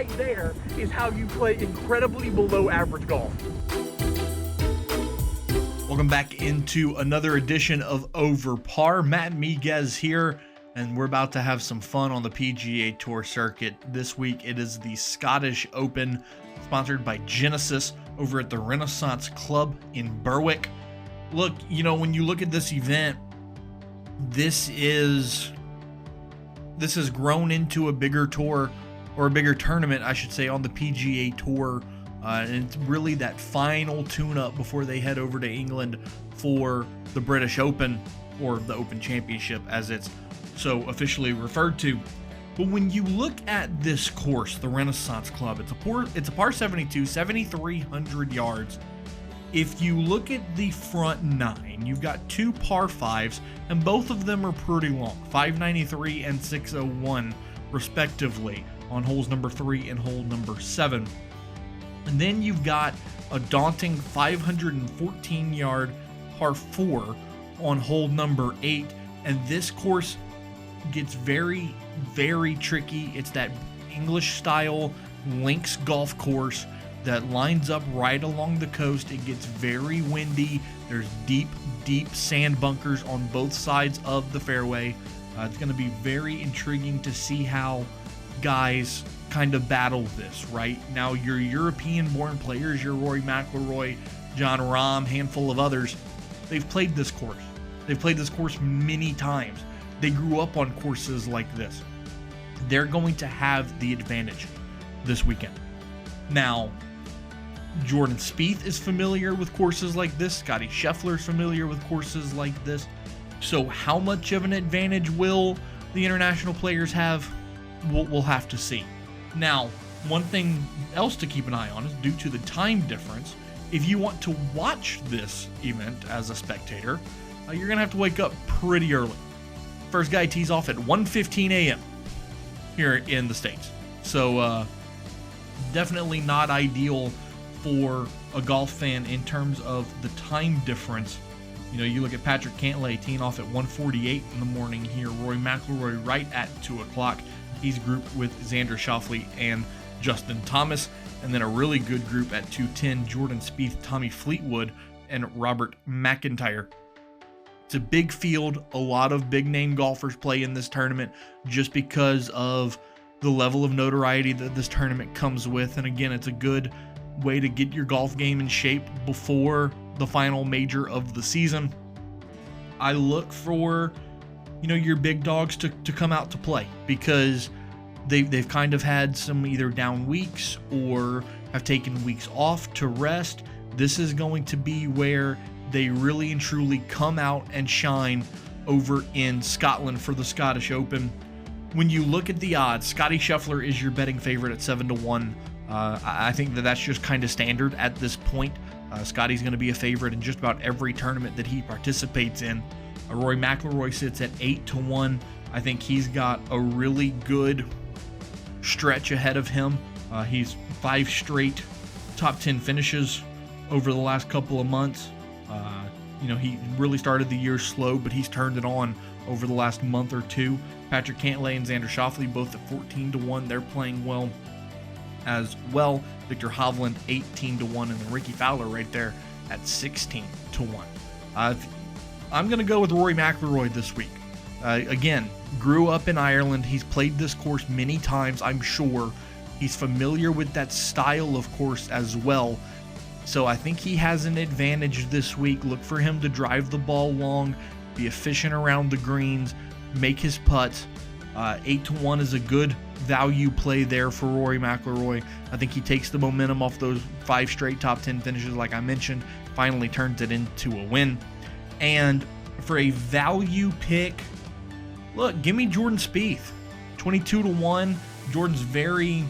right there is how you play incredibly below average golf. Welcome back into another edition of OverPar. Matt Miguez here, and we're about to have some fun on the PGA Tour circuit. This week it is the Scottish Open, sponsored by Genesis over at the Renaissance Club in Berwick. Look, when you look at this event, this has grown into a bigger tour, or a bigger tournament, I should say, on the PGA Tour. And it's really that final tune-up before they head over to England for the British Open, or the Open Championship as it's so officially referred to. But when you look at this course, the Renaissance Club, it's a par 72, 7,300 yards. If you look at the front nine, you've got two par 5s, and both of them are pretty long, 593 and 601 respectively, on holes number 3 and hole number 7. And then you've got a daunting 514-yard par 4 on hole number 8. And this course gets very, very tricky. It's that English-style links golf course that lines up right along the coast. It gets very windy. There's deep, deep sand bunkers on both sides of the fairway. It's going to be very intriguing to see how guys kind of battle this. Right now, your European-born players, your Rory McIlroy, John Rahm, handful of others, they've played this course. They've played this course many times. They grew up on courses like this. They're going to have the advantage this weekend. Now, Jordan Spieth is familiar with courses like this. Scottie Scheffler is familiar with courses like this. So how much of an advantage will the international players have? We'll have to see. Now, one thing else to keep an eye on is, due to the time difference, if you want to watch this event as a spectator, you're going to have to wake up pretty early. First guy tees off at 1:15 a.m. here in the States. So definitely not ideal for a golf fan in terms of the time difference. You look at Patrick Cantlay teeing off at 1:48 in the morning here. Rory McIlroy right at 2 o'clock. He's grouped with Xander Schauffele and Justin Thomas. And then a really good group at 2:10, Jordan Spieth, Tommy Fleetwood, and Robert McIntyre. It's a big field. A lot of big-name golfers play in this tournament just because of the level of notoriety that this tournament comes with. And again, it's a good way to get your golf game in shape before the final major of the season. I look for, your big dogs to come out to play, because they've kind of had some either down weeks or have taken weeks off to rest. This is going to be where they really and truly come out and shine over in Scotland for the Scottish Open. When you look at the odds, Scottie Scheffler is your betting favorite at 7-1. I think that's just kind of standard at this point. Scottie's going to be a favorite in just about every tournament that he participates in. Rory McIlroy sits at 8-1. I think he's got a really good stretch ahead of him. He's 5 straight top 10 finishes over the last couple of months. He really started the year slow, but he's turned it on over the last month or two. Patrick Cantlay and Xander Schauffele both at 14-1. They're playing well as well. Victor Hovland 18-1, and then Ricky Fowler right there at 16-1. I'm going to go with Rory McIlroy this week. Again, grew up in Ireland. He's played this course many times, I'm sure. He's familiar with that style of course as well. So I think he has an advantage this week. Look for him to drive the ball long, be efficient around the greens, make his putts. 8-1 is a good value play there for Rory McIlroy. I think he takes the momentum off those 5 straight top 10 finishes, like I mentioned, finally turns it into a win. And for a value pick, look, give me Jordan Spieth, 22-1. Jordan's very,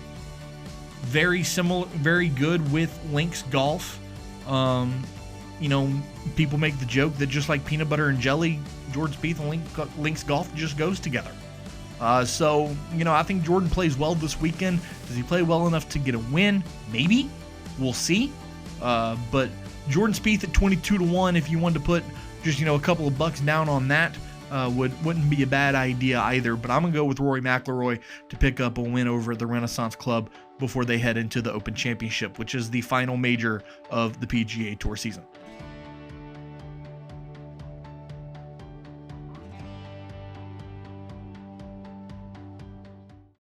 very similar, very good with links golf. People make the joke that just like peanut butter and jelly, Jordan Spieth and links golf just goes together. I think Jordan plays well this weekend. Does he play well enough to get a win? Maybe. We'll see. But Jordan Spieth at 22-1, if you wanted to put just, a couple of bucks down on that, wouldn't be a bad idea either. But I'm going to go with Rory McIlroy to pick up a win over at the Renaissance Club before they head into the Open Championship, which is the final major of the PGA Tour season.